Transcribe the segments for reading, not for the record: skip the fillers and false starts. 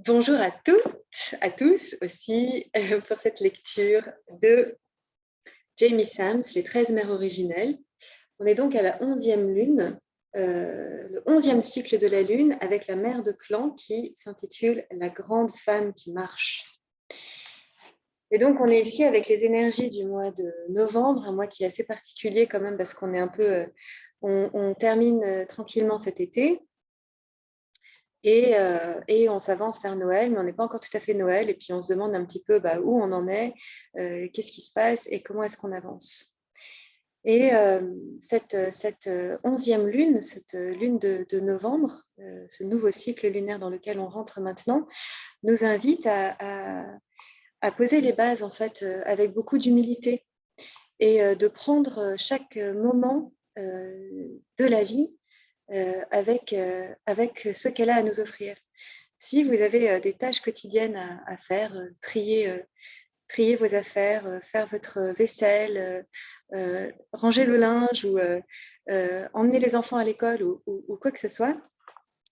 Bonjour à toutes, à tous aussi, pour cette lecture de Jamie Sams, Les 13 mères originelles. On est donc à la 11e lune, le 11e cycle de la lune, avec la mère de clan qui s'intitule La grande femme qui marche. Et donc, on est ici avec les énergies du mois de novembre, un mois qui est assez particulier quand même parce qu'on est un peu, on termine tranquillement cet été. Et on s'avance vers Noël, mais on n'est pas encore tout à fait Noël. Et puis, on se demande un petit peu où on en est, qu'est-ce qui se passe et comment est-ce qu'on avance. Et cette 11e lune, cette lune de novembre, ce nouveau cycle lunaire dans lequel on rentre maintenant, nous invite à poser les bases, en fait, avec beaucoup d'humilité et de prendre chaque moment de la vie avec ce qu'elle a à nous offrir. Si vous avez des tâches quotidiennes à faire, trier vos affaires, faire votre vaisselle, ranger le linge ou emmener les enfants à l'école ou quoi que ce soit,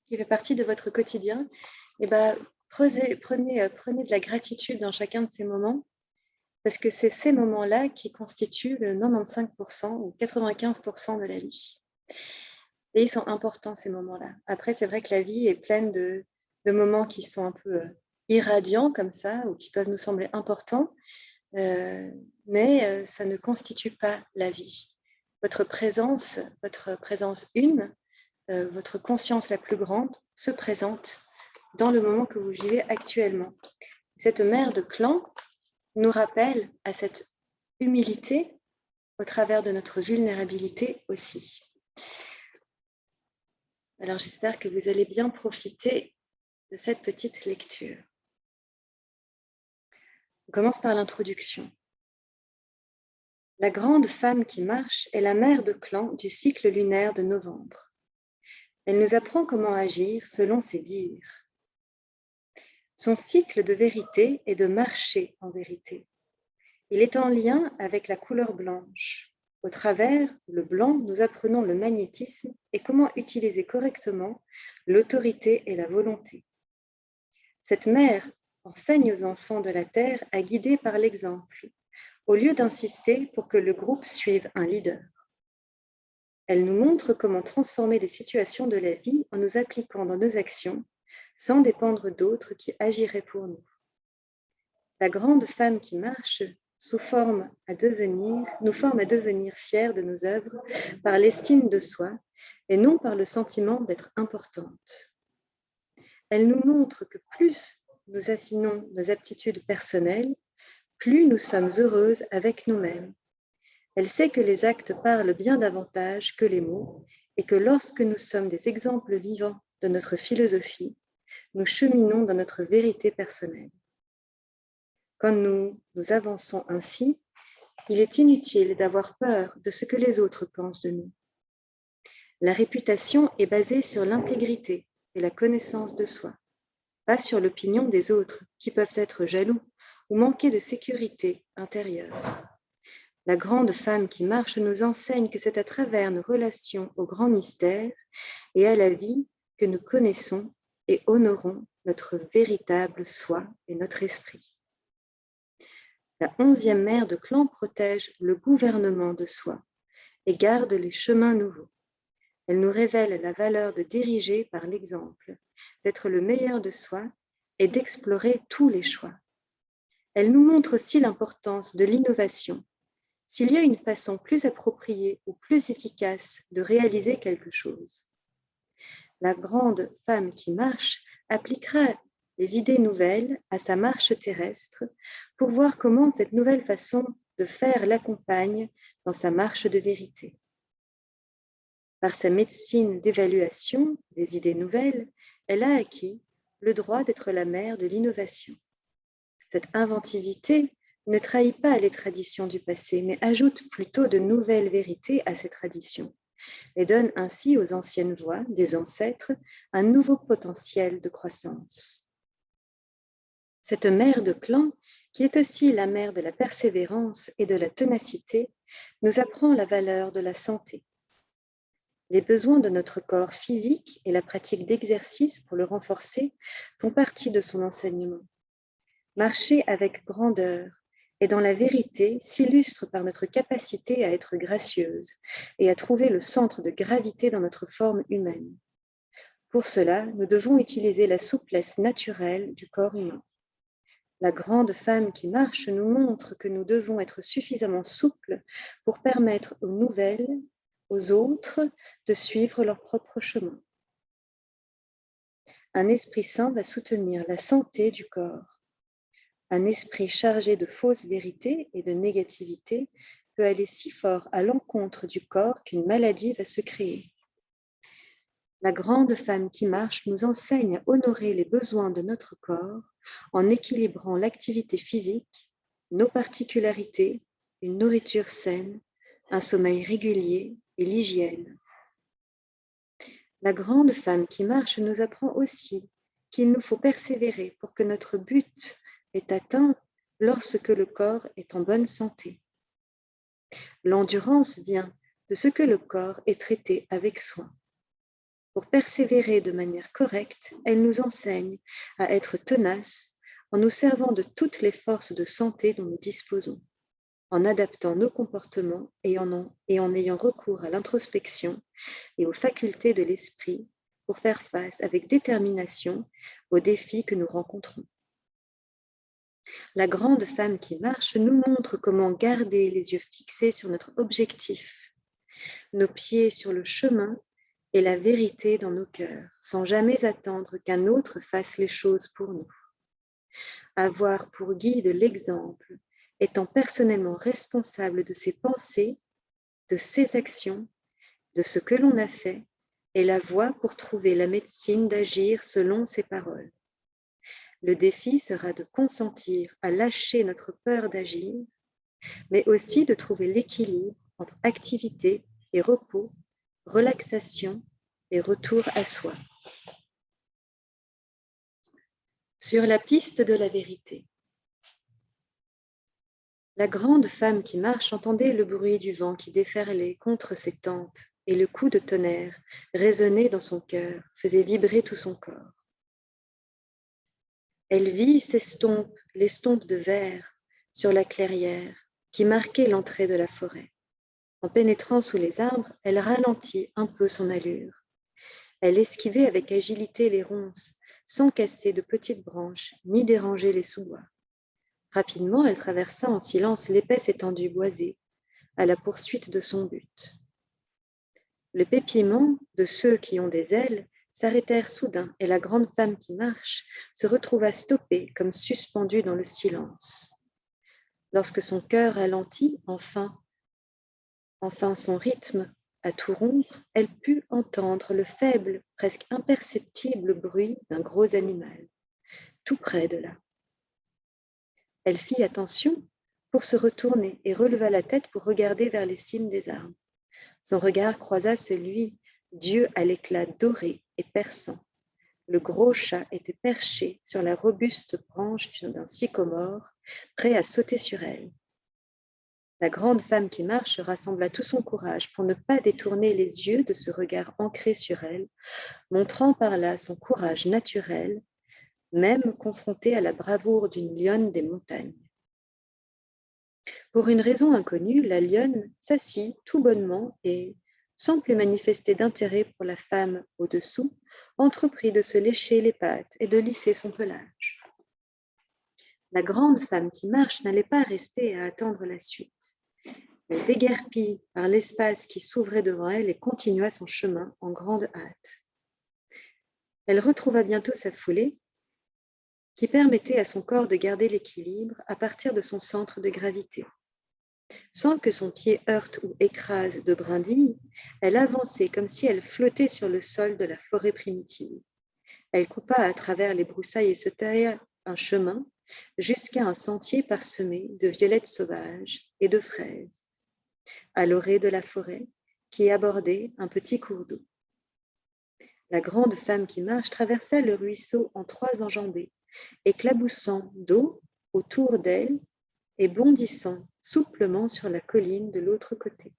qui fait partie de votre quotidien, et prenez de la gratitude dans chacun de ces moments, parce que c'est ces moments-là qui constituent le 95% ou 95% de la vie. Et ils sont importants, ces moments-là. Après, c'est vrai que la vie est pleine de moments qui sont un peu irradiants comme ça, ou qui peuvent nous sembler importants, mais ça ne constitue pas la vie. Votre présence une, votre conscience la plus grande, se présente dans le moment que vous vivez actuellement. Cette mère de clan nous rappelle à cette humilité au travers de notre vulnérabilité aussi. Alors j'espère que vous allez bien profiter de cette petite lecture. On commence par l'introduction. La grande femme qui marche est la mère de clan du cycle lunaire de novembre. Elle nous apprend comment agir selon ses dires. Son cycle de vérité est de marcher en vérité. Il est en lien avec la couleur blanche. Au travers le blanc, nous apprenons le magnétisme et comment utiliser correctement l'autorité et la volonté. Cette mère enseigne aux enfants de la Terre à guider par l'exemple, au lieu d'insister pour que le groupe suive un leader. Elle nous montre comment transformer les situations de la vie en nous appliquant dans nos actions, sans dépendre d'autres qui agiraient pour nous. La grande femme qui marche nous forme à devenir fiers de nos œuvres par l'estime de soi et non par le sentiment d'être importante. Elle nous montre que plus nous affinons nos aptitudes personnelles, plus nous sommes heureuses avec nous-mêmes. Elle sait que les actes parlent bien davantage que les mots et que lorsque nous sommes des exemples vivants de notre philosophie, nous cheminons dans notre vérité personnelle. Quand nous avançons ainsi, il est inutile d'avoir peur de ce que les autres pensent de nous. La réputation est basée sur l'intégrité et la connaissance de soi, pas sur l'opinion des autres qui peuvent être jaloux ou manquer de sécurité intérieure. La grande femme qui marche nous enseigne que c'est à travers nos relations au grand mystère et à la vie que nous connaissons et honorons notre véritable soi et notre esprit. La 11e mère de clan protège le gouvernement de soi et garde les chemins nouveaux. Elle nous révèle la valeur de diriger par l'exemple, d'être le meilleur de soi et d'explorer tous les choix. Elle nous montre aussi l'importance de l'innovation. S'il y a une façon plus appropriée ou plus efficace de réaliser quelque chose. La grande femme qui marche appliquera les idées nouvelles à sa marche terrestre pour voir comment cette nouvelle façon de faire l'accompagne dans sa marche de vérité. Par sa médecine d'évaluation des idées nouvelles, elle a acquis le droit d'être la mère de l'innovation. Cette inventivité ne trahit pas les traditions du passé, mais ajoute plutôt de nouvelles vérités à ces traditions et donne ainsi aux anciennes voies des ancêtres un nouveau potentiel de croissance. Cette mère de clan, qui est aussi la mère de la persévérance et de la ténacité, nous apprend la valeur de la santé. Les besoins de notre corps physique et la pratique d'exercices pour le renforcer font partie de son enseignement. Marcher avec grandeur et dans la vérité s'illustre par notre capacité à être gracieuse et à trouver le centre de gravité dans notre forme humaine. Pour cela, nous devons utiliser la souplesse naturelle du corps humain. La grande femme qui marche nous montre que nous devons être suffisamment souples pour permettre aux nouvelles, aux autres, de suivre leur propre chemin. Un esprit saint va soutenir la santé du corps. Un esprit chargé de fausses vérités et de négativité peut aller si fort à l'encontre du corps qu'une maladie va se créer. La grande femme qui marche nous enseigne à honorer les besoins de notre corps en équilibrant l'activité physique, nos particularités, une nourriture saine, un sommeil régulier et l'hygiène. La grande femme qui marche nous apprend aussi qu'il nous faut persévérer pour que notre but est atteint lorsque le corps est en bonne santé. L'endurance vient de ce que le corps est traité avec soin. Pour persévérer de manière correcte, elle nous enseigne à être tenaces en nous servant de toutes les forces de santé dont nous disposons, en adaptant nos comportements et en ayant recours à l'introspection et aux facultés de l'esprit pour faire face avec détermination aux défis que nous rencontrons. La grande femme qui marche nous montre comment garder les yeux fixés sur notre objectif, nos pieds sur le chemin et la vérité dans nos cœurs, sans jamais attendre qu'un autre fasse les choses pour nous. Avoir pour guide l'exemple, étant personnellement responsable de ses pensées, de ses actions, de ce que l'on a fait, est la voie pour trouver la médecine d'agir selon ses paroles. Le défi sera de consentir à lâcher notre peur d'agir, mais aussi de trouver l'équilibre entre activité et repos, relaxation et retour à soi. Sur la piste de la vérité. La grande femme qui marche entendait le bruit du vent qui déferlait contre ses tempes et le coup de tonnerre résonnait dans son cœur, faisait vibrer tout son corps. Elle vit l'estompe de verre sur la clairière qui marquait l'entrée de la forêt. En pénétrant sous les arbres, elle ralentit un peu son allure. Elle esquivait avec agilité les ronces, sans casser de petites branches, ni déranger les sous-bois. Rapidement, elle traversa en silence l'épaisse étendue boisée, à la poursuite de son but. Le pépiement de ceux qui ont des ailes s'arrêtèrent soudain, et la grande femme qui marche se retrouva stoppée, comme suspendue dans le silence. Lorsque son cœur ralentit, enfin son rythme à tout rompre, elle put entendre le faible, presque imperceptible bruit d'un gros animal, tout près de là. Elle fit attention pour se retourner et releva la tête pour regarder vers les cimes des arbres. Son regard croisa celui d'yeux à l'éclat doré et perçant. Le gros chat était perché sur la robuste branche d'un sycomore, prêt à sauter sur elle. La grande femme qui marche rassembla tout son courage pour ne pas détourner les yeux de ce regard ancré sur elle, montrant par là son courage naturel, même confrontée à la bravoure d'une lionne des montagnes. Pour une raison inconnue, la lionne s'assit tout bonnement et, sans plus manifester d'intérêt pour la femme au-dessous, entreprit de se lécher les pattes et de lisser son pelage. La grande femme qui marche n'allait pas rester à attendre la suite. Elle déguerpit par l'espace qui s'ouvrait devant elle et continua son chemin en grande hâte. Elle retrouva bientôt sa foulée, qui permettait à son corps de garder l'équilibre à partir de son centre de gravité. Sans que son pied heurte ou écrase de brindilles, elle avançait comme si elle flottait sur le sol de la forêt primitive. Elle coupa à travers les broussailles et se taya un chemin jusqu'à un sentier parsemé de violettes sauvages et de fraises, à l'orée de la forêt qui abordait un petit cours d'eau. La grande femme qui marche traversa le ruisseau en 3 enjambées, éclaboussant d'eau autour d'elle et bondissant souplement sur la colline de l'autre côté.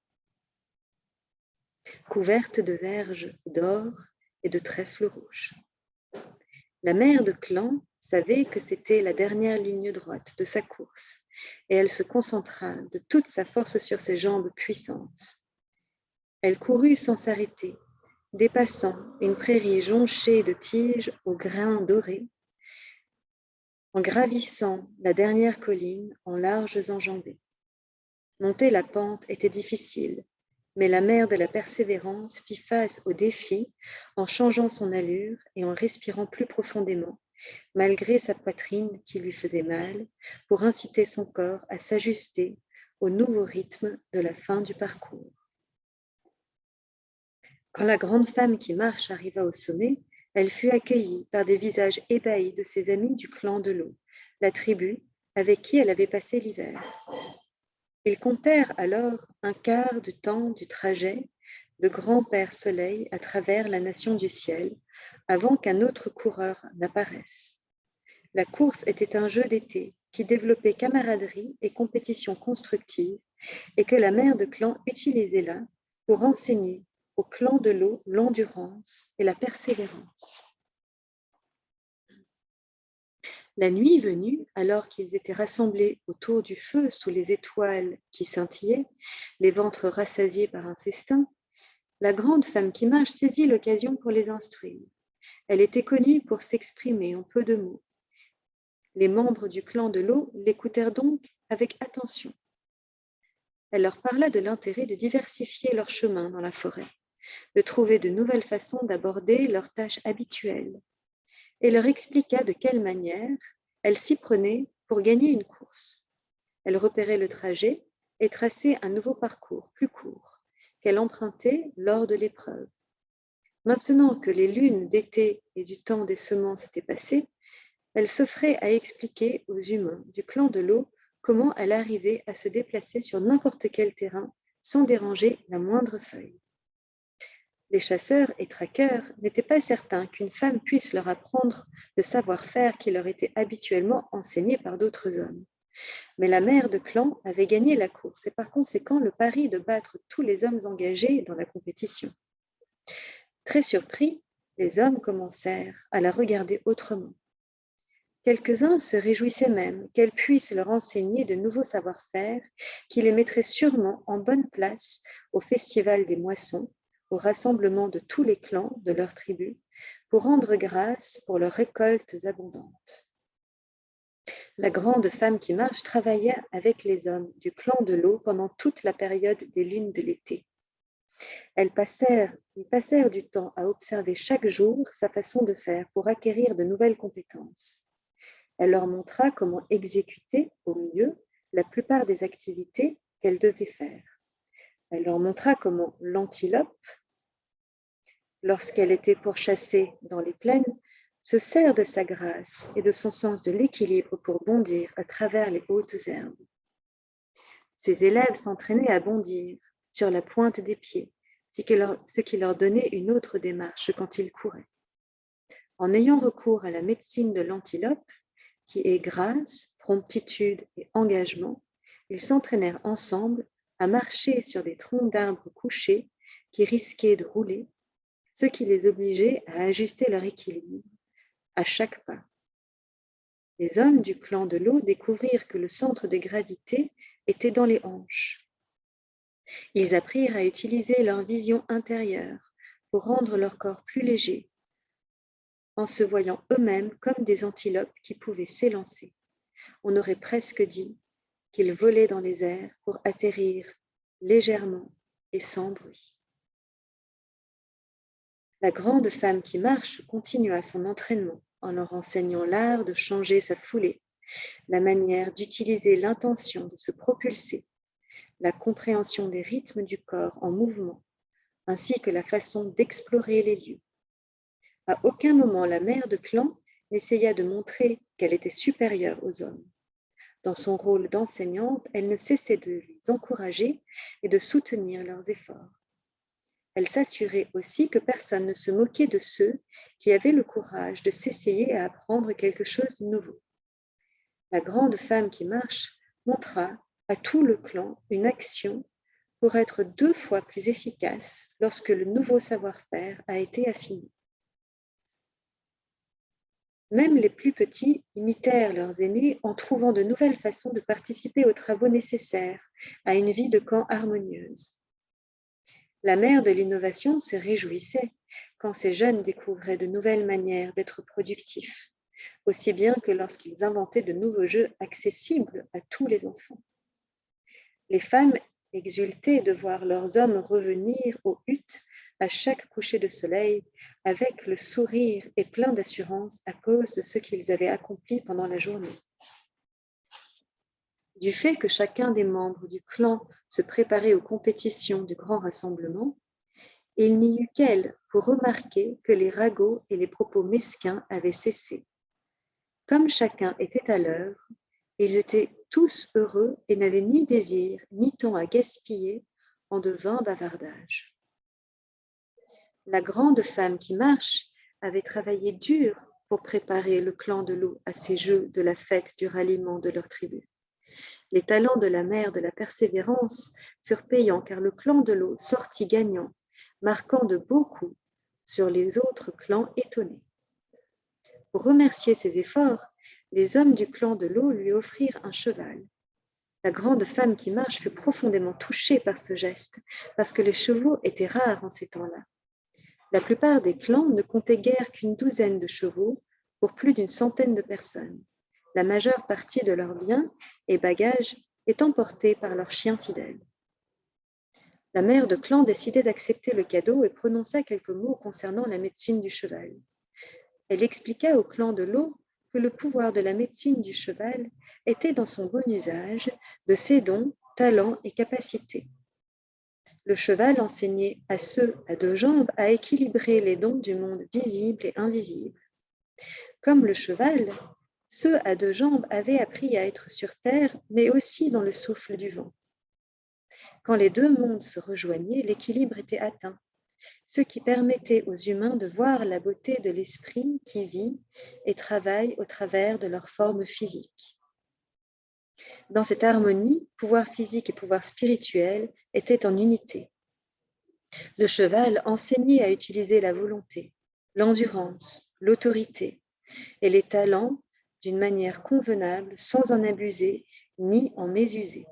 couverte de verges d'or et de trèfles rouges. La mère de clan savait que c'était la dernière ligne droite de sa course, et elle se concentra de toute sa force sur ses jambes puissantes. Elle courut sans s'arrêter, dépassant une prairie jonchée de tiges aux grains dorés, en gravissant la dernière colline en larges enjambées. Monter la pente était difficile, mais la mère de la persévérance fit face au défi en changeant son allure et en respirant plus profondément, malgré sa poitrine qui lui faisait mal, pour inciter son corps à s'ajuster au nouveau rythme de la fin du parcours. Quand la grande femme qui marche arriva au sommet, elle fut accueillie par des visages ébahis de ses amis du clan de l'eau, la tribu avec qui elle avait passé l'hiver. Ils comptèrent alors un quart du temps du trajet de grand-père Soleil à travers la nation du ciel, avant qu'un autre coureur n'apparaisse. La course était un jeu d'été qui développait camaraderie et compétition constructive et que la mère de clan utilisait là pour enseigner au clan de l'eau l'endurance et la persévérance. La nuit venue, alors qu'ils étaient rassemblés autour du feu sous les étoiles qui scintillaient, les ventres rassasiés par un festin, la grande femme qui marche saisit l'occasion pour les instruire. Elle était connue pour s'exprimer en peu de mots. Les membres du clan de l'eau l'écoutèrent donc avec attention. Elle leur parla de l'intérêt de diversifier leur chemin dans la forêt, de trouver de nouvelles façons d'aborder leurs tâches habituelles, et leur expliqua de quelle manière elle s'y prenait pour gagner une course. Elle repérait le trajet et traçait un nouveau parcours plus court qu'elle empruntait lors de l'épreuve. Maintenant que les lunes d'été et du temps des semences étaient passées, elle s'offrait à expliquer aux humains du clan de l'eau comment elle arrivait à se déplacer sur n'importe quel terrain sans déranger la moindre feuille. Les chasseurs et traqueurs n'étaient pas certains qu'une femme puisse leur apprendre le savoir-faire qui leur était habituellement enseigné par d'autres hommes. Mais la mère de clan avait gagné la course et par conséquent le pari de battre tous les hommes engagés dans la compétition. Très surpris, les hommes commencèrent à la regarder autrement. Quelques-uns se réjouissaient même qu'elle puisse leur enseigner de nouveaux savoir-faire qui les mettraient sûrement en bonne place au festival des moissons, au rassemblement de tous les clans de leur tribu, pour rendre grâce pour leurs récoltes abondantes. La grande femme qui marche travailla avec les hommes du clan de l'eau pendant toute la période des lunes de l'été. Ils passèrent du temps à observer chaque jour sa façon de faire pour acquérir de nouvelles compétences. Elle leur montra comment exécuter au mieux la plupart des activités qu'elles devaient faire. Elle leur montra comment l'antilope, lorsqu'elle était pourchassée dans les plaines, se sert de sa grâce et de son sens de l'équilibre pour bondir à travers les hautes herbes. Ses élèves s'entraînaient à bondir sur la pointe des pieds, ce qui leur donnait une autre démarche quand ils couraient. En ayant recours à la médecine de l'antilope, qui est grâce, promptitude et engagement, ils s'entraînèrent ensemble à marcher sur des troncs d'arbres couchés qui risquaient de rouler, ce qui les obligeait à ajuster leur équilibre à chaque pas. Les hommes du clan de l'eau découvrirent que le centre de gravité était dans les hanches. Ils apprirent à utiliser leur vision intérieure pour rendre leur corps plus léger, en se voyant eux-mêmes comme des antilopes qui pouvaient s'élancer. On aurait presque dit qu'ils volaient dans les airs pour atterrir légèrement et sans bruit. La grande femme qui marche continua son entraînement en leur enseignant l'art de changer sa foulée, la manière d'utiliser l'intention de se propulser, la compréhension des rythmes du corps en mouvement, ainsi que la façon d'explorer les lieux. À aucun moment la mère de clan n'essaya de montrer qu'elle était supérieure aux hommes. Dans son rôle d'enseignante, elle ne cessait de les encourager et de soutenir leurs efforts. Elle s'assurait aussi que personne ne se moquait de ceux qui avaient le courage de s'essayer à apprendre quelque chose de nouveau. La grande femme qui marche montra à tout le clan une action pour être 2 fois plus efficace lorsque le nouveau savoir-faire a été affiné. Même les plus petits imitèrent leurs aînés en trouvant de nouvelles façons de participer aux travaux nécessaires à une vie de camp harmonieuse. La mère de l'innovation se réjouissait quand ces jeunes découvraient de nouvelles manières d'être productifs, aussi bien que lorsqu'ils inventaient de nouveaux jeux accessibles à tous les enfants. Les femmes exultaient de voir leurs hommes revenir aux huttes à chaque coucher de soleil avec le sourire et plein d'assurance à cause de ce qu'ils avaient accompli pendant la journée. Du fait que chacun des membres du clan se préparait aux compétitions du grand rassemblement, il n'y eut qu'elle pour remarquer que les ragots et les propos mesquins avaient cessé. Comme chacun était à l'œuvre, ils étaient tous heureux et n'avaient ni désir ni temps à gaspiller en de vains bavardages. La grande femme qui marche avait travaillé dur pour préparer le clan de l'eau à ces jeux de la fête du ralliement de leur tribu. Les talents de la mère de la persévérance furent payants car le clan de l'eau sortit gagnant, marquant de beaux coups sur les autres clans étonnés. Pour remercier ses efforts, les hommes du clan de l'eau lui offrirent un cheval. La grande femme qui marche fut profondément touchée par ce geste, parce que les chevaux étaient rares en ces temps-là. La plupart des clans ne comptaient guère qu'une douzaine de chevaux pour plus d'une centaine de personnes, la majeure partie de leurs biens et bagages étant portés par leurs chiens fidèles. La mère de clan décidait d'accepter le cadeau et prononça quelques mots concernant la médecine du cheval. Elle expliqua au clan de l'eau que le pouvoir de la médecine du cheval était dans son bon usage de ses dons, talents et capacités. Le cheval enseignait à ceux à 2 jambes à équilibrer les dons du monde visible et invisible. Comme le cheval, ceux à 2 jambes avaient appris à être sur terre, mais aussi dans le souffle du vent. Quand les 2 mondes se rejoignaient, l'équilibre était atteint, ce qui permettait aux humains de voir la beauté de l'esprit qui vit et travaille au travers de leur forme physique. Dans cette harmonie, pouvoir physique et pouvoir spirituel étaient en unité. Le cheval enseignait à utiliser la volonté, l'endurance, l'autorité et les talents d'une manière convenable sans en abuser ni en mésuser.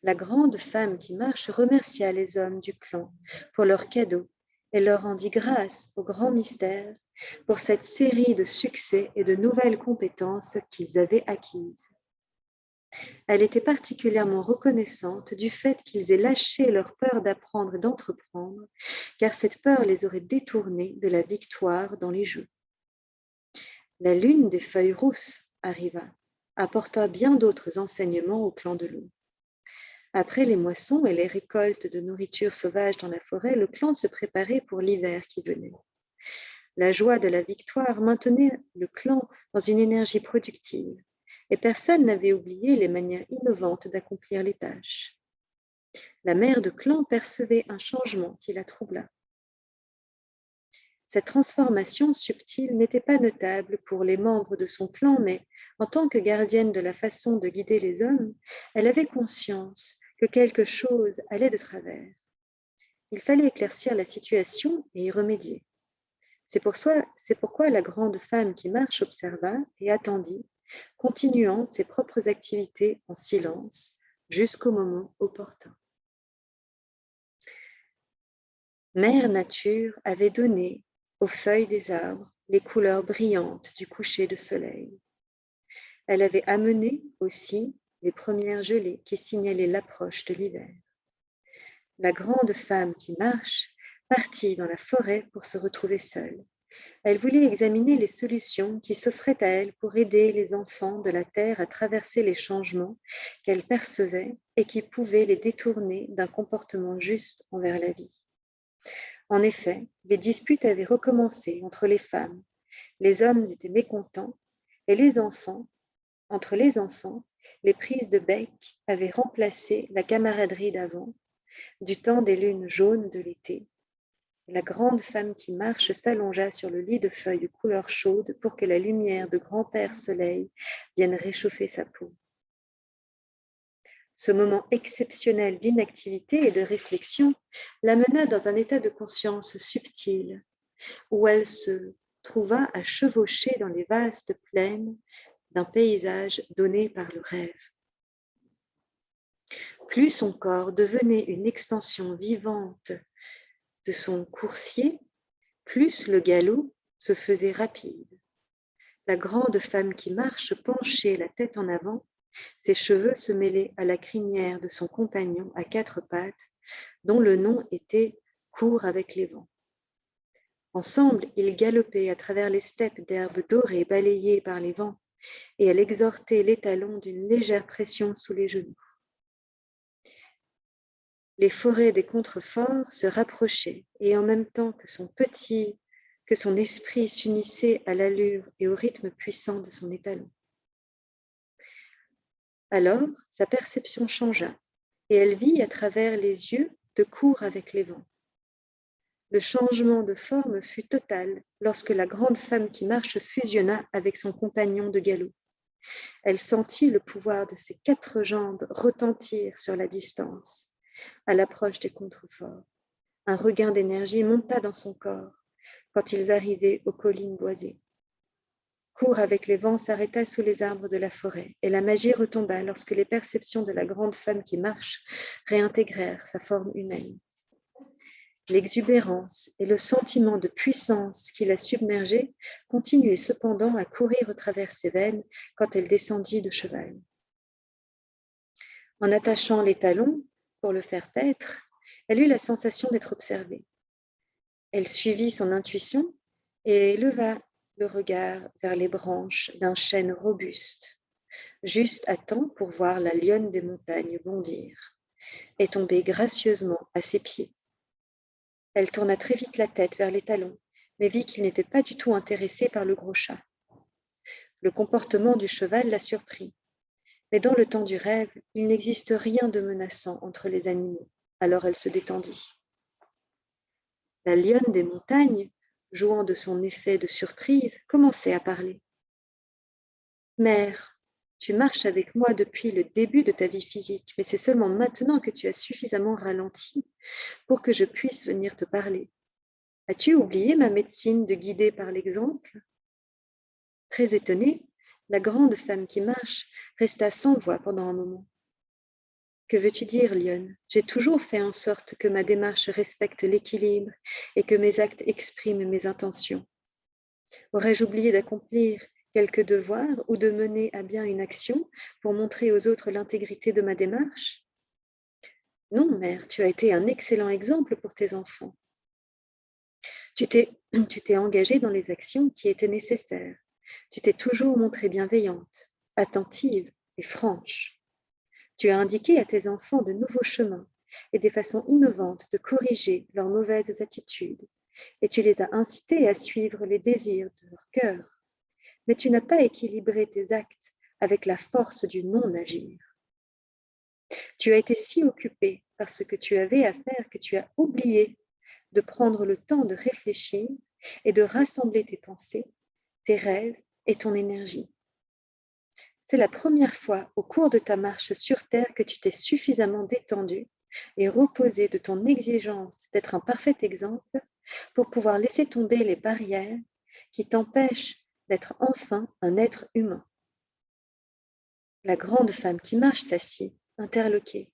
La grande femme qui marche remercia les hommes du clan pour leurs cadeaux et leur rendit grâce au grand mystère pour cette série de succès et de nouvelles compétences qu'ils avaient acquises. Elle était particulièrement reconnaissante du fait qu'ils aient lâché leur peur d'apprendre et d'entreprendre, car cette peur les aurait détournés de la victoire dans les jeux. La lune des feuilles rousses arriva, apporta bien d'autres enseignements au clan de l'eau. Après les moissons et les récoltes de nourriture sauvage dans la forêt, le clan se préparait pour l'hiver qui venait. La joie de la victoire maintenait le clan dans une énergie productive, et personne n'avait oublié les manières innovantes d'accomplir les tâches. La mère de clan percevait un changement qui la troubla. Cette transformation subtile n'était pas notable pour les membres de son clan, mais en tant que gardienne de la façon de guider les hommes, elle avait conscience que quelque chose allait de travers. Il fallait éclaircir la situation et y remédier. C'est pourquoi la grande femme qui marche observa et attendit, continuant ses propres activités en silence jusqu'au moment opportun. Mère Nature avait donné aux feuilles des arbres les couleurs brillantes du coucher de soleil. Elle avait amené aussi les premières gelées qui signalaient l'approche de l'hiver. La grande femme qui marche partit dans la forêt pour se retrouver seule. Elle voulait examiner les solutions qui s'offraient à elle pour aider les enfants de la terre à traverser les changements qu'elle percevait et qui pouvaient les détourner d'un comportement juste envers la vie. En effet, les disputes avaient recommencé entre les femmes, les hommes étaient mécontents et entre les enfants, les prises de bec avaient remplacé la camaraderie d'avant, du temps des lunes jaunes de l'été. La grande femme qui marche s'allongea sur le lit de feuilles de couleur chaude pour que la lumière de grand-père soleil vienne réchauffer sa peau. Ce moment exceptionnel d'inactivité et de réflexion la mena dans un état de conscience subtil, où elle se trouva à chevaucher dans les vastes plaines d'un paysage donné par le rêve. Plus son corps devenait une extension vivante de son coursier, plus le galop se faisait rapide. La grande femme qui marche penchait la tête en avant, ses cheveux se mêlaient à la crinière de son compagnon à quatre pattes, dont le nom était « Cours avec les vents ». Ensemble, ils galopaient à travers les steppes d'herbes dorées balayées par les vents, et elle exhortait l'étalon d'une légère pression sous les genoux. Les forêts des contreforts se rapprochaient, et en même temps que son esprit s'unissait à l'allure et au rythme puissant de son étalon. Alors, sa perception changea, et elle vit à travers les yeux de Cours avec les vents. Le changement de forme fut total lorsque la grande femme qui marche fusionna avec son compagnon de galop. Elle sentit le pouvoir de ses quatre jambes retentir sur la distance. À l'approche des contreforts, un regain d'énergie monta dans son corps quand ils arrivaient aux collines boisées. Cours avec les vents s'arrêta sous les arbres de la forêt, et la magie retomba lorsque les perceptions de la grande femme qui marche réintégrèrent sa forme humaine. L'exubérance et le sentiment de puissance qui la submergeait continuaient cependant à courir au travers ses veines quand elle descendit de cheval. En attachant les talons pour le faire paître, elle eut la sensation d'être observée. Elle suivit son intuition et leva le regard vers les branches d'un chêne robuste, juste à temps pour voir la lionne des montagnes bondir et tomber gracieusement à ses pieds. Elle tourna très vite la tête vers les talons, mais vit qu'il n'était pas du tout intéressé par le gros chat. Le comportement du cheval la surprit, mais dans le temps du rêve, il n'existe rien de menaçant entre les animaux, alors elle se détendit. La lionne des montagnes, jouant de son effet de surprise, commençait à parler. « Mère, tu marches avec moi depuis le début de ta vie physique, mais c'est seulement maintenant que tu as suffisamment ralenti pour que je puisse venir te parler. As-tu oublié ma médecine de guider par l'exemple ?» Très étonnée, la grande femme qui marche resta sans voix pendant un moment. « Que veux-tu dire, lionne ? J'ai toujours fait en sorte que ma démarche respecte l'équilibre et que mes actes expriment mes intentions. Aurais-je oublié d'accomplir quelques devoirs ou de mener à bien une action pour montrer aux autres l'intégrité de ma démarche ? Non, mère, tu as été un excellent exemple pour tes enfants. Tu t'es engagée dans les actions qui étaient nécessaires. Tu t'es toujours montrée bienveillante, attentive et franche. Tu as indiqué à tes enfants de nouveaux chemins et des façons innovantes de corriger leurs mauvaises attitudes, et tu les as incités à suivre les désirs de leur cœur. Mais tu n'as pas équilibré tes actes avec la force du non-agir. Tu as été si occupée par ce que tu avais à faire que tu as oublié de prendre le temps de réfléchir et de rassembler tes pensées, tes rêves et ton énergie. C'est la première fois au cours de ta marche sur Terre que tu t'es suffisamment détendu et reposé de ton exigence d'être un parfait exemple pour pouvoir laisser tomber les barrières qui t'empêchent d'être enfin un être humain. La grande femme qui marche s'assit, interloquée.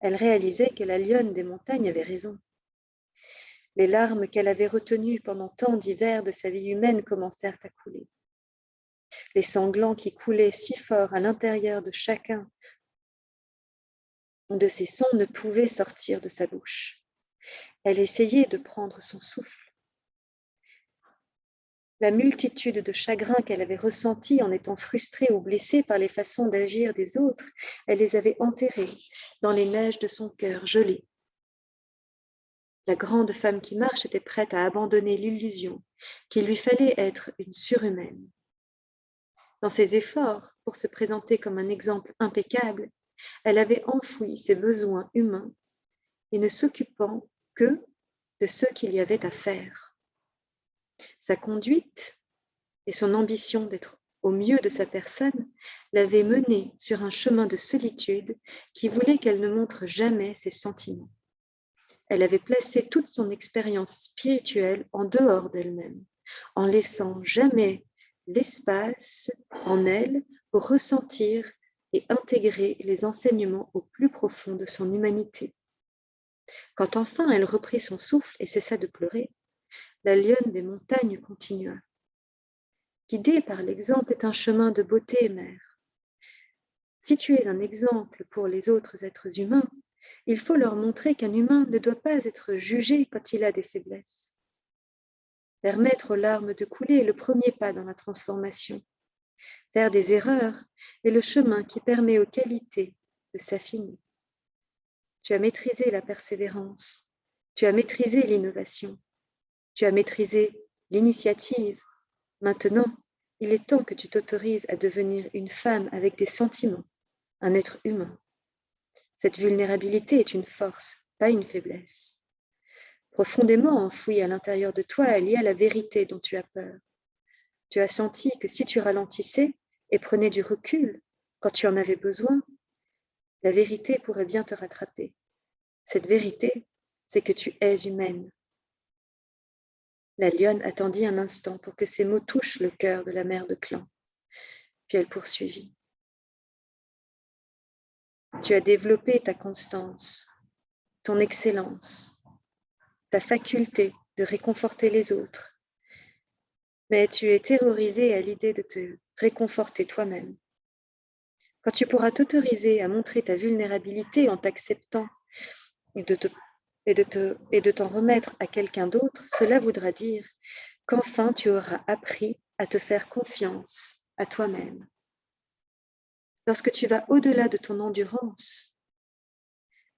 Elle réalisait que la lionne des montagnes avait raison. Les larmes qu'elle avait retenues pendant tant d'hivers de sa vie humaine commencèrent à couler. Les sanglants qui coulaient si fort à l'intérieur de chacun de ses sons ne pouvaient sortir de sa bouche. Elle essayait de prendre son souffle. La multitude de chagrins qu'elle avait ressentis en étant frustrée ou blessée par les façons d'agir des autres, elle les avait enterrés dans les neiges de son cœur gelé. La grande femme qui marche était prête à abandonner l'illusion qu'il lui fallait être une surhumaine. Dans ses efforts pour se présenter comme un exemple impeccable, elle avait enfoui ses besoins humains et ne s'occupant que de ce qu'il y avait à faire. Sa conduite et son ambition d'être au mieux de sa personne, l'avait menée sur un chemin de solitude qui voulait qu'elle ne montre jamais ses sentiments. Elle avait placé toute son expérience spirituelle en dehors d'elle-même, en laissant jamais l'espace en elle pour ressentir et intégrer les enseignements au plus profond de son humanité. Quand enfin elle reprit son souffle et cessa de pleurer, la lionne des montagnes continua. Guider par l'exemple est un chemin de beauté, mère. Si tu es un exemple pour les autres êtres humains, il faut leur montrer qu'un humain ne doit pas être jugé quand il a des faiblesses. Permettre aux larmes de couler est le premier pas dans la transformation. Faire des erreurs est le chemin qui permet aux qualités de s'affiner. Tu as maîtrisé la persévérance, tu as maîtrisé l'innovation, tu as maîtrisé l'initiative. Maintenant, il est temps que tu t'autorises à devenir une femme avec des sentiments, un être humain. Cette vulnérabilité est une force, pas une faiblesse. Profondément enfouie à l'intérieur de toi, il y a la vérité dont tu as peur. Tu as senti que si tu ralentissais et prenais du recul quand tu en avais besoin, la vérité pourrait bien te rattraper. Cette vérité, c'est que tu es humaine. La lionne attendit un instant pour que ces mots touchent le cœur de la mère de clan. Puis elle poursuivit. Tu as développé ta constance, ton excellence, ta faculté de réconforter les autres, mais tu es terrorisée à l'idée de te réconforter toi-même. Quand tu pourras t'autoriser à montrer ta vulnérabilité en t'acceptant et de t'en remettre à quelqu'un d'autre, cela voudra dire qu'enfin tu auras appris à te faire confiance à toi-même. Lorsque tu vas au-delà de ton endurance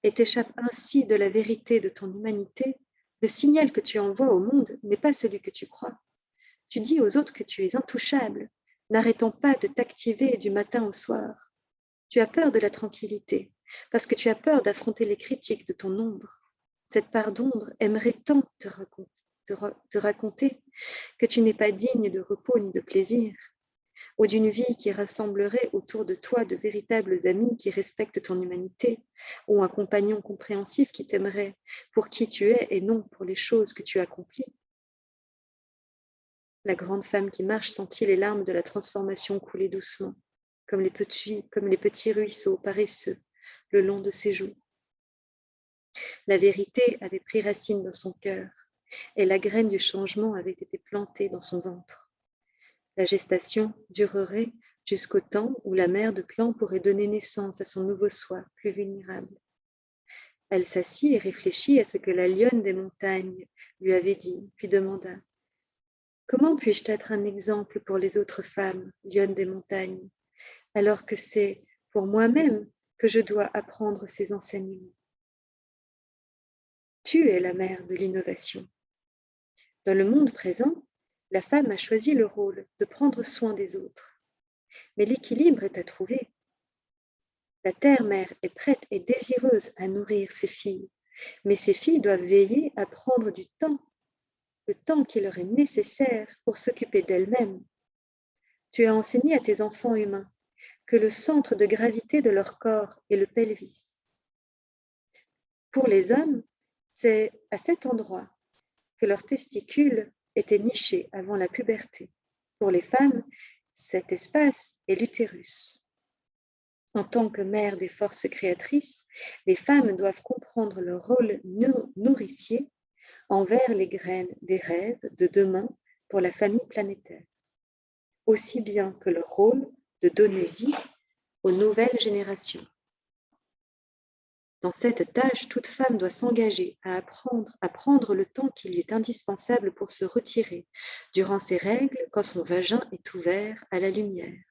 et t'échappes ainsi de la vérité de ton humanité, le signal que tu envoies au monde n'est pas celui que tu crois. Tu dis aux autres que tu es intouchable, n'arrêtant pas de t'activer du matin au soir. Tu as peur de la tranquillité, parce que tu as peur d'affronter les critiques de ton ombre. Cette part d'ombre aimerait tant te raconter que tu n'es pas digne de repos ni de plaisir, ou d'une vie qui rassemblerait autour de toi de véritables amis qui respectent ton humanité, ou un compagnon compréhensif qui t'aimerait pour qui tu es et non pour les choses que tu accomplis. La grande femme qui marche sentit les larmes de la transformation couler doucement, comme les petits ruisseaux paresseux le long de ses joues. La vérité avait pris racine dans son cœur, et la graine du changement avait été plantée dans son ventre. La gestation durerait jusqu'au temps où la mère de clan pourrait donner naissance à son nouveau soi, plus vulnérable. Elle s'assit et réfléchit à ce que la lionne des montagnes lui avait dit, puis demanda « Comment puis-je être un exemple pour les autres femmes, lionne des montagnes, alors que c'est pour moi-même que je dois apprendre ces enseignements ?» Tu es la mère de l'innovation. Dans le monde présent, la femme a choisi le rôle de prendre soin des autres. Mais l'équilibre est à trouver. La terre-mère est prête et désireuse à nourrir ses filles, mais ces filles doivent veiller à prendre du temps, le temps qui leur est nécessaire pour s'occuper d'elles-mêmes. Tu as enseigné à tes enfants humains que le centre de gravité de leur corps est le pelvis. Pour les hommes, c'est à cet endroit que leurs testicules étaient nichés avant la puberté. Pour les femmes, cet espace est l'utérus. En tant que mère des forces créatrices, les femmes doivent comprendre leur rôle nourricier envers les graines des rêves de demain pour la famille planétaire, aussi bien que leur rôle de donner vie aux nouvelles générations. Dans cette tâche, toute femme doit s'engager à apprendre à prendre le temps qui lui est indispensable pour se retirer durant ses règles quand son vagin est ouvert à la lumière.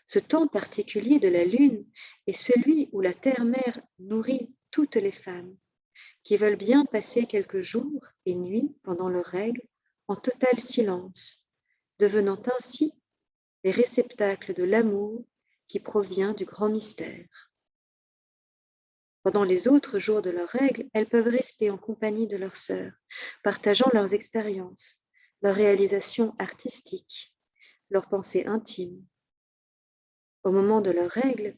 Ce temps particulier de la lune est celui où la terre-mère nourrit toutes les femmes qui veulent bien passer quelques jours et nuits pendant leurs règles en total silence, devenant ainsi les réceptacles de l'amour qui provient du grand mystère. Pendant les autres jours de leurs règles, elles peuvent rester en compagnie de leurs sœurs, partageant leurs expériences, leurs réalisations artistiques, leurs pensées intimes. Au moment de leurs règles,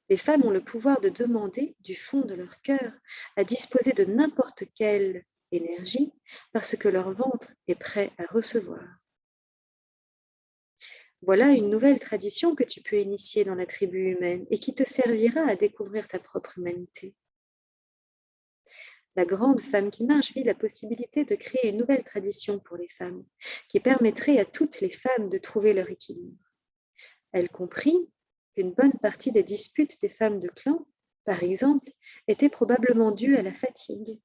les femmes ont le pouvoir de demander du fond de leur cœur à disposer de n'importe quelle énergie parce que leur ventre est prêt à recevoir. Voilà une nouvelle tradition que tu peux initier dans la tribu humaine et qui te servira à découvrir ta propre humanité. La grande femme qui marche vit la possibilité de créer une nouvelle tradition pour les femmes, qui permettrait à toutes les femmes de trouver leur équilibre. Elle comprit qu'une bonne partie des disputes des femmes de clan, par exemple, étaient probablement dues à la fatigue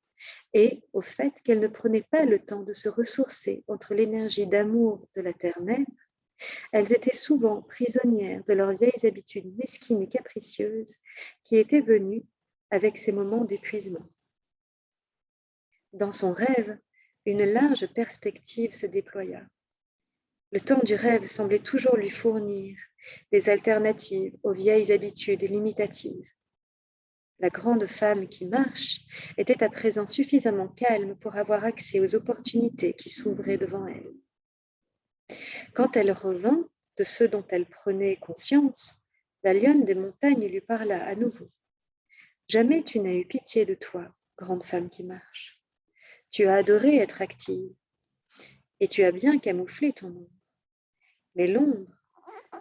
et au fait qu'elles ne prenaient pas le temps de se ressourcer entre l'énergie d'amour de la terre-mère. Elles étaient souvent prisonnières de leurs vieilles habitudes mesquines et capricieuses qui étaient venues avec ces moments d'épuisement. Dans son rêve, une large perspective se déploya. Le temps du rêve semblait toujours lui fournir des alternatives aux vieilles habitudes limitatives. La grande femme qui marche était à présent suffisamment calme pour avoir accès aux opportunités qui s'ouvraient devant elle. Quand elle revint de ce dont elle prenait conscience, la lionne des montagnes lui parla à nouveau. « Jamais tu n'as eu pitié de toi, grande femme qui marche. Tu as adoré être active et tu as bien camouflé ton ombre. Mais l'ombre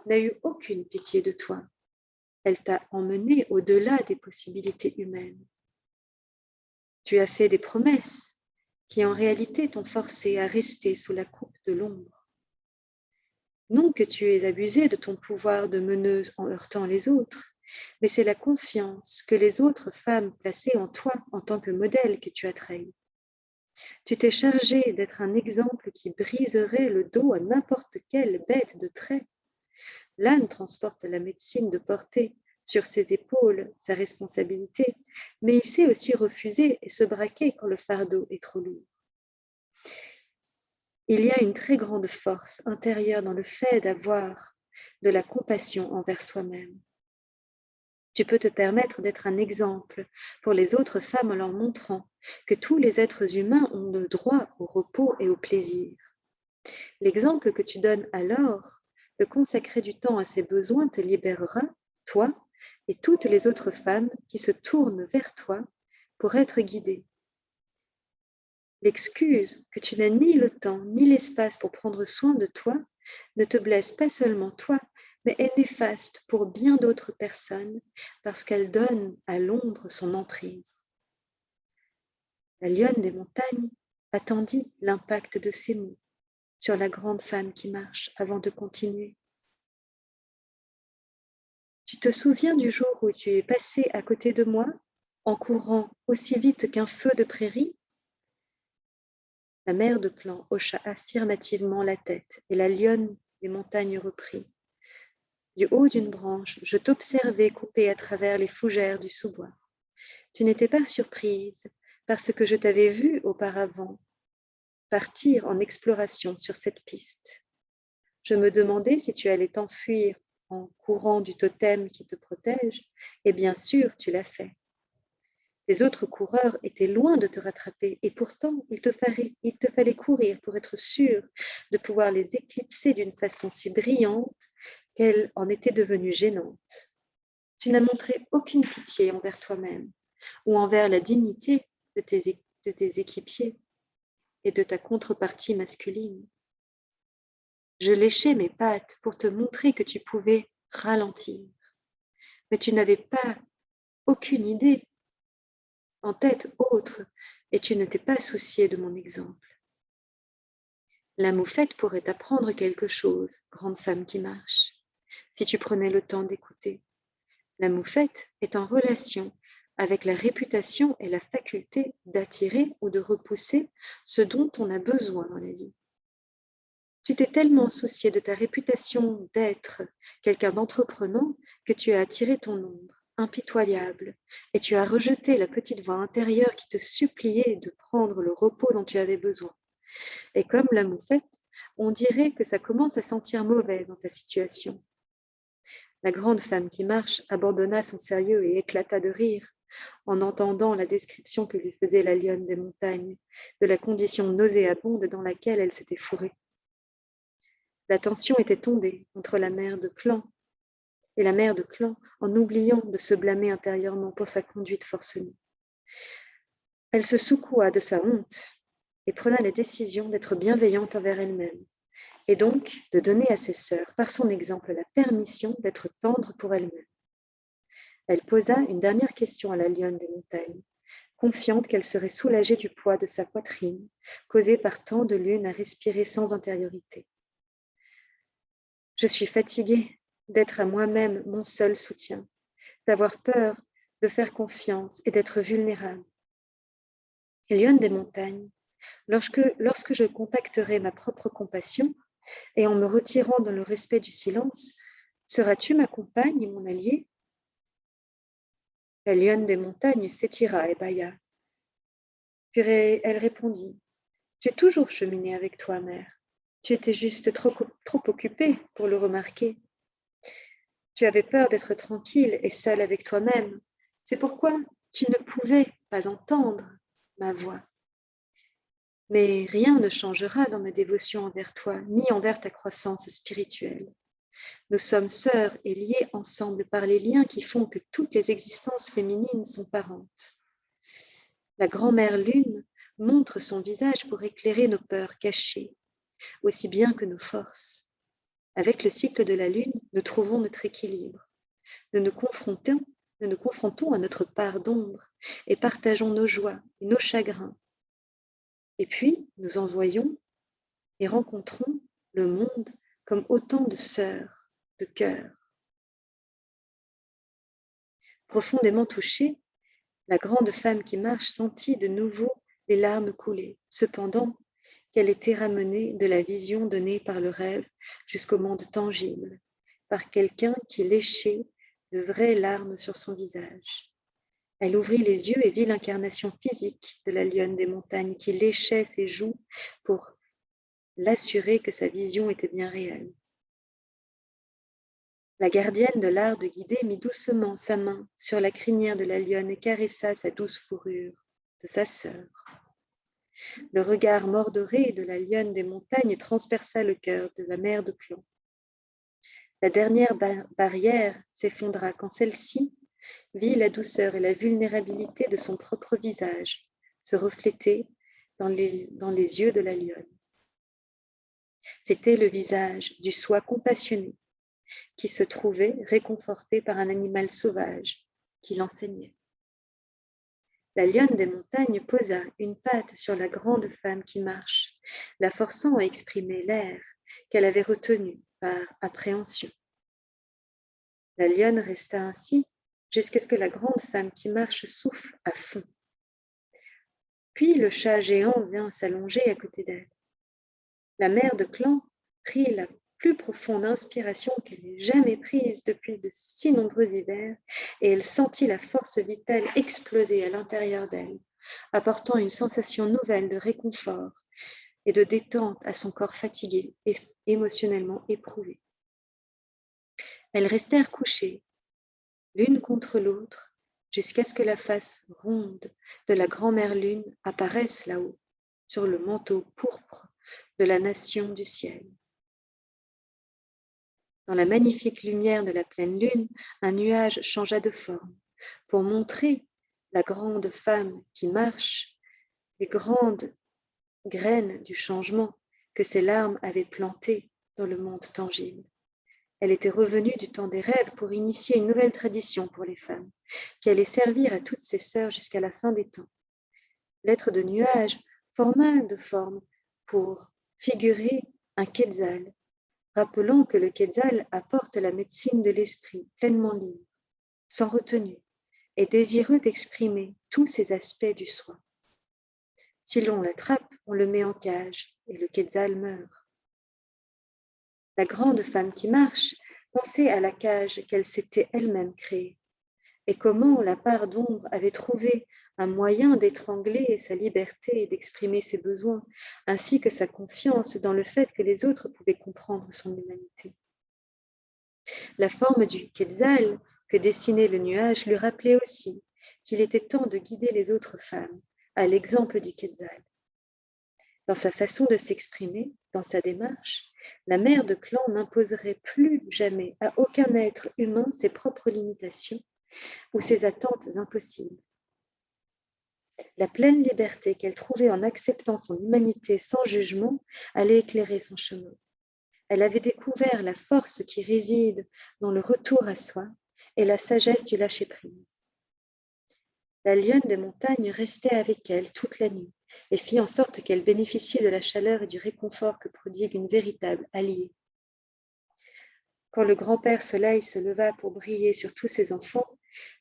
n'a eu aucune pitié de toi. Elle t'a emmené au-delà des possibilités humaines. Tu as fait des promesses qui en réalité t'ont forcé à rester sous la coupe de l'ombre. Non que tu aies abusé de ton pouvoir de meneuse en heurtant les autres, mais c'est la confiance que les autres femmes plaçaient en toi en tant que modèle que tu as trahi. Tu t'es chargé d'être un exemple qui briserait le dos à n'importe quelle bête de trait. L'âne transporte la médecine de porter sur ses épaules sa responsabilité, mais il sait aussi refuser et se braquer quand le fardeau est trop lourd. Il y a une très grande force intérieure dans le fait d'avoir de la compassion envers soi-même. Tu peux te permettre d'être un exemple pour les autres femmes en leur montrant que tous les êtres humains ont le droit au repos et au plaisir. L'exemple que tu donnes alors de consacrer du temps à ses besoins te libérera, toi et toutes les autres femmes qui se tournent vers toi pour être guidées. L'excuse que tu n'as ni le temps ni l'espace pour prendre soin de toi ne te blesse pas seulement toi, mais est néfaste pour bien d'autres personnes parce qu'elle donne à l'ombre son emprise. La lionne des montagnes attendit l'impact de ces mots sur la grande femme qui marche avant de continuer. Tu te souviens du jour où tu es passé à côté de moi en courant aussi vite qu'un feu de prairie? La mère de clan hocha affirmativement la tête et la lionne des montagnes reprit. Du haut d'une branche, je t'observais couper à travers les fougères du sous-bois. Tu n'étais pas surprise parce que je t'avais vue auparavant partir en exploration sur cette piste. Je me demandais si tu allais t'enfuir en courant du totem qui te protège, et bien sûr, tu l'as fait. Les autres coureurs étaient loin de te rattraper, et pourtant, il te fallait courir pour être sûr de pouvoir les éclipser d'une façon si brillante qu'elle en était devenue gênante. Tu n'as montré aucune pitié envers toi-même ou envers la dignité de tes équipiers et de ta contrepartie masculine. Je léchais mes pattes pour te montrer que tu pouvais ralentir, mais tu n'avais pas aucune idée en tête autre et tu ne t'es pas soucié de mon exemple. La moufette pourrait t'apprendre quelque chose, grande femme qui marche, si tu prenais le temps d'écouter. La moufette est en relation avec la réputation et la faculté d'attirer ou de repousser ce dont on a besoin dans la vie. Tu t'es tellement soucié de ta réputation d'être quelqu'un d'entreprenant que tu as attiré ton ombre, impitoyable, et tu as rejeté la petite voix intérieure qui te suppliait de prendre le repos dont tu avais besoin. Et comme la moufette, on dirait que ça commence à sentir mauvais dans ta situation. La grande femme qui marche abandonna son sérieux et éclata de rire en entendant la description que lui faisait la lionne des montagnes de la condition nauséabonde dans laquelle elle s'était fourrée. La tension était tombée entre la mère de clan et la mère de clan en oubliant de se blâmer intérieurement pour sa conduite forcenée. Elle se secoua de sa honte et prenait la décision d'être bienveillante envers elle-même et donc de donner à ses sœurs, par son exemple, la permission d'être tendre pour elle-même. Elle posa une dernière question à la lionne des montagnes, confiante qu'elle serait soulagée du poids de sa poitrine, causé par tant de lune à respirer sans intériorité. Je suis fatiguée d'être à moi-même mon seul soutien, d'avoir peur, de faire confiance et d'être vulnérable. Lionne des montagnes, lorsque je contacterai ma propre compassion, et en me retirant dans le respect du silence, seras-tu ma compagne et mon allié? La lionne des montagnes s'étira et bâilla. Puis elle répondit, j'ai toujours cheminé avec toi, mère. Tu étais juste trop occupée pour le remarquer. Tu avais peur d'être tranquille et seule avec toi-même. C'est pourquoi tu ne pouvais pas entendre ma voix. Mais rien ne changera dans ma dévotion envers toi, ni envers ta croissance spirituelle. Nous sommes sœurs et liées ensemble par les liens qui font que toutes les existences féminines sont parentes. La grand-mère lune montre son visage pour éclairer nos peurs cachées, aussi bien que nos forces. Avec le cycle de la lune, nous trouvons notre équilibre. Nous nous confrontons à notre part d'ombre et partageons nos joies et nos chagrins. Et puis, nous envoyons et rencontrons le monde comme autant de sœurs de cœur. Profondément touchée, la grande femme qui marche sentit de nouveau les larmes couler. Cependant, qu'elle était ramenée de la vision donnée par le rêve jusqu'au monde tangible, par quelqu'un qui léchait de vraies larmes sur son visage. Elle ouvrit les yeux et vit l'incarnation physique de la lionne des montagnes qui léchait ses joues pour l'assurer que sa vision était bien réelle. La gardienne de l'art de guider mit doucement sa main sur la crinière de la lionne et caressa sa douce fourrure de sa sœur. Le regard mordoré de la lionne des montagnes transperça le cœur de la mère de clan. La dernière barrière s'effondra quand celle-ci vit la douceur et la vulnérabilité de son propre visage se refléter dans les yeux de la lionne. C'était le visage du soi compassionné qui se trouvait réconforté par un animal sauvage qui l'enseignait. La lionne des montagnes posa une patte sur la grande femme qui marche, la forçant à exprimer l'air qu'elle avait retenu par appréhension. La lionne resta ainsi jusqu'à ce que la grande femme qui marche souffle à fond. Puis le chat géant vint s'allonger à côté d'elle. La mère de clan prit la plus profonde inspiration qu'elle ait jamais prise depuis de si nombreux hivers, et elle sentit la force vitale exploser à l'intérieur d'elle, apportant une sensation nouvelle de réconfort et de détente à son corps fatigué et émotionnellement éprouvé. Elles restèrent couchées, l'une contre l'autre, jusqu'à ce que la face ronde de la grand-mère lune apparaisse là-haut, sur le manteau pourpre de la nation du ciel. Dans la magnifique lumière de la pleine lune, un nuage changea de forme pour montrer la grande femme qui marche, les grandes graines du changement que ses larmes avaient plantées dans le monde tangible. Elle était revenue du temps des rêves pour initier une nouvelle tradition pour les femmes, qui allait servir à toutes ses sœurs jusqu'à la fin des temps. L'être de nuage forma de forme pour figurer un quetzal, rappelant que le quetzal apporte la médecine de l'esprit pleinement libre, sans retenue, et désireux d'exprimer tous ces aspects du soi. Si l'on l'attrape, on le met en cage, et le quetzal meurt. La grande femme qui marche pensait à la cage qu'elle s'était elle-même créée, et comment la part d'ombre avait trouvé un moyen d'étrangler sa liberté et d'exprimer ses besoins, ainsi que sa confiance dans le fait que les autres pouvaient comprendre son humanité. La forme du quetzal que dessinait le nuage lui rappelait aussi qu'il était temps de guider les autres femmes, à l'exemple du quetzal. Dans sa façon de s'exprimer, dans sa démarche, la mère de clan n'imposerait plus jamais à aucun être humain ses propres limitations ou ses attentes impossibles. La pleine liberté qu'elle trouvait en acceptant son humanité sans jugement allait éclairer son chemin. Elle avait découvert la force qui réside dans le retour à soi et la sagesse du lâcher-prise. La lionne des montagnes restait avec elle toute la nuit et fit en sorte qu'elle bénéficiait de la chaleur et du réconfort que prodigue une véritable alliée. Quand le grand-père Soleil se leva pour briller sur tous ses enfants,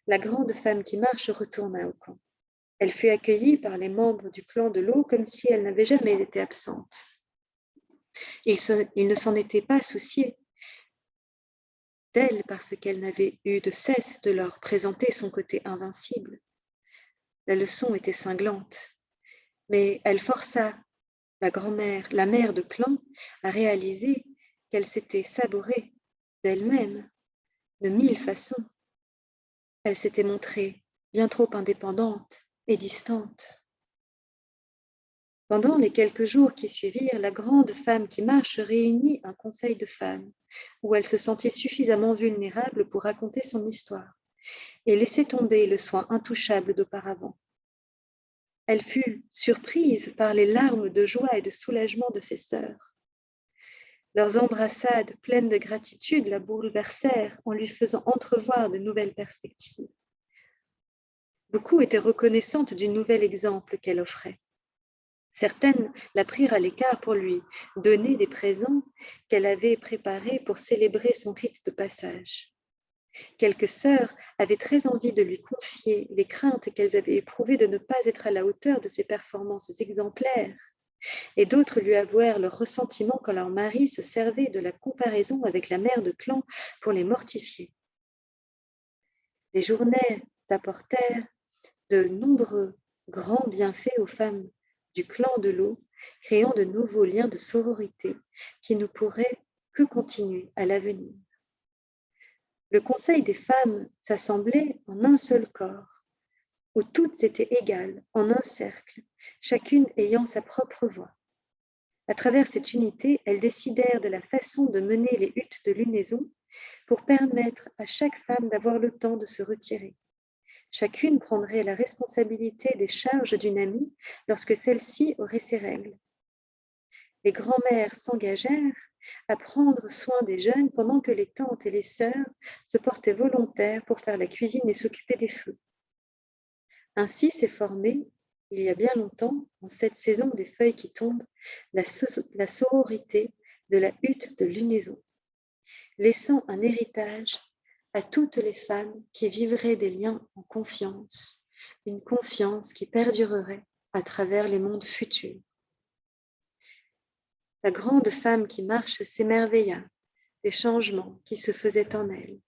la grande femme qui marche retourna au camp. Elle fut accueillie par les membres du clan de l'eau comme si elle n'avait jamais été absente. Ils ne s'en étaient pas souciés d'elle parce qu'elle n'avait eu de cesse de leur présenter son côté invincible. La leçon était cinglante, mais elle força la grand-mère, la mère de clan, à réaliser qu'elle s'était saborée d'elle-même de 1000 façons. Elle s'était montrée bien trop indépendante et distante. Pendant les quelques jours qui suivirent, la grande femme qui marche réunit un conseil de femmes où elle se sentit suffisamment vulnérable pour raconter son histoire et laisser tomber le soin intouchable d'auparavant. Elle fut surprise par les larmes de joie et de soulagement de ses sœurs. Leurs embrassades pleines de gratitude la bouleversèrent en lui faisant entrevoir de nouvelles perspectives. Beaucoup étaient reconnaissantes du nouvel exemple qu'elle offrait. Certaines la prirent à l'écart pour lui donner des présents qu'elle avait préparés pour célébrer son rite de passage. Quelques sœurs avaient très envie de lui confier les craintes qu'elles avaient éprouvées de ne pas être à la hauteur de ses performances exemplaires, et d'autres lui avouèrent leur ressentiment quand leur mari se servait de la comparaison avec la mère de clan pour les mortifier. Les journées apportèrent de nombreux grands bienfaits aux femmes du clan de l'eau, créant de nouveaux liens de sororité qui ne pourraient que continuer à l'avenir. Le conseil des femmes s'assemblait en un seul corps, où toutes étaient égales, en un cercle, chacune ayant sa propre voix. À travers cette unité, elles décidèrent de la façon de mener les huttes de lunaison pour permettre à chaque femme d'avoir le temps de se retirer. Chacune prendrait la responsabilité des charges d'une amie lorsque celle-ci aurait ses règles. Les grands-mères s'engagèrent à prendre soin des jeunes pendant que les tantes et les sœurs se portaient volontaires pour faire la cuisine et s'occuper des feux. Ainsi s'est formée, il y a bien longtemps, en cette saison des feuilles qui tombent, la sororité de la hutte de lunaison, laissant un héritage à toutes les femmes qui vivraient des liens en confiance, une confiance qui perdurerait à travers les mondes futurs. La grande femme qui marche s'émerveilla des changements qui se faisaient en elle,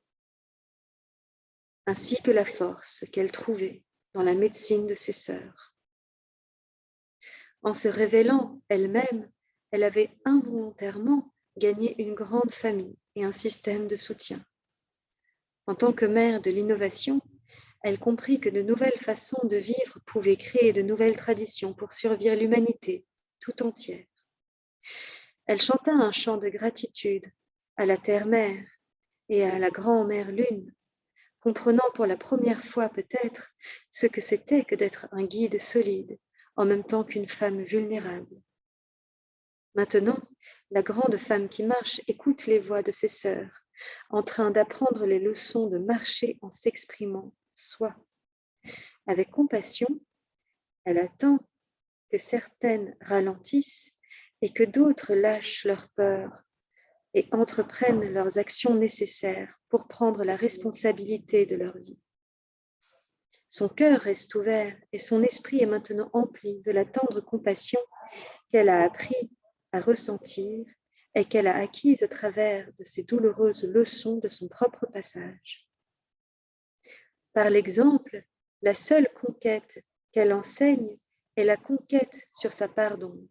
ainsi que la force qu'elle trouvait dans la médecine de ses sœurs. En se révélant elle-même, elle avait involontairement gagné une grande famille et un système de soutien. En tant que mère de l'innovation, elle comprit que de nouvelles façons de vivre pouvaient créer de nouvelles traditions pour survivre l'humanité tout entière. Elle chanta un chant de gratitude à la terre-mère et à la grand-mère lune, comprenant pour la première fois peut-être ce que c'était que d'être un guide solide en même temps qu'une femme vulnérable. Maintenant, la grande femme qui marche écoute les voix de ses sœurs, en train d'apprendre les leçons de marcher en s'exprimant soi. Avec compassion, elle attend que certaines ralentissent et que d'autres lâchent leur peur et entreprennent leurs actions nécessaires pour prendre la responsabilité de leur vie. Son cœur reste ouvert et son esprit est maintenant empli de la tendre compassion qu'elle a appris à ressentir et qu'elle a acquise à travers de ces douloureuses leçons de son propre passage. Par l'exemple, la seule conquête qu'elle enseigne est la conquête sur sa part d'ombre.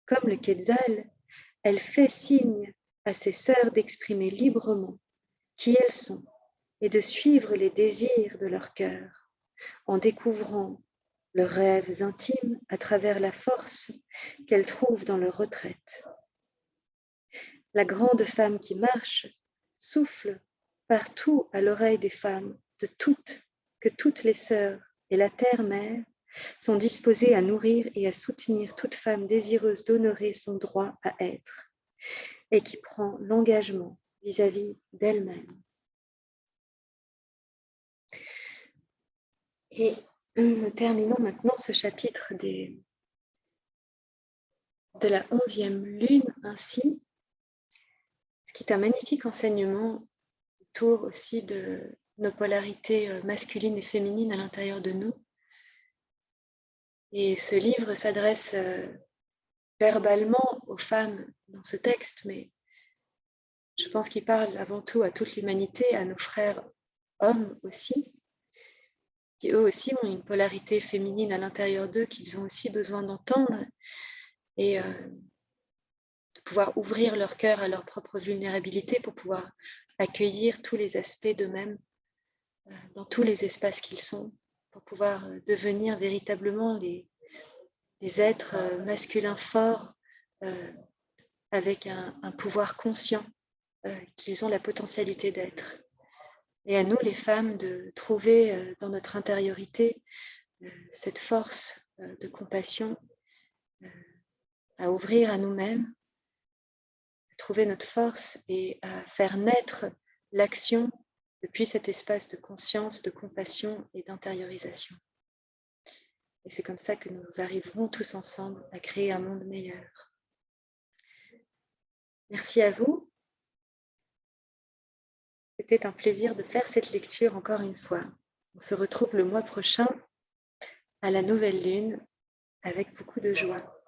Comme le Quetzal, elle fait signe à ses sœurs d'exprimer librement qui elles sont et de suivre les désirs de leur cœur en découvrant leurs rêves intimes à travers la force qu'elles trouvent dans leur retraite. La grande femme qui marche souffle partout à l'oreille des femmes de toutes, que toutes les sœurs et la terre-mère sont disposées à nourrir et à soutenir toute femme désireuse d'honorer son droit à être et qui prend l'engagement vis-à-vis d'elle-même. Et nous terminons maintenant ce chapitre de la 11e lune ainsi, ce qui est un magnifique enseignement autour aussi de nos polarités masculines et féminines à l'intérieur de nous. Et ce livre s'adresse verbalement aux femmes dans ce texte, mais je pense qu'il parle avant tout à toute l'humanité, à nos frères hommes aussi, qui eux aussi ont une polarité féminine à l'intérieur d'eux qu'ils ont aussi besoin d'entendre et de pouvoir ouvrir leur cœur à leur propre vulnérabilité pour pouvoir accueillir tous les aspects d'eux-mêmes dans tous les espaces qu'ils sont, pour pouvoir devenir véritablement les êtres masculins forts avec un pouvoir conscient qu'ils ont la potentialité d'être. Et à nous, les femmes, de trouver dans notre intériorité cette force de compassion, à ouvrir à nous-mêmes, à trouver notre force et à faire naître l'action depuis cet espace de conscience, de compassion et d'intériorisation. Et c'est comme ça que nous arriverons tous ensemble à créer un monde meilleur. Merci à vous. C'était un plaisir de faire cette lecture encore une fois. On se retrouve le mois prochain à la nouvelle lune avec beaucoup de joie.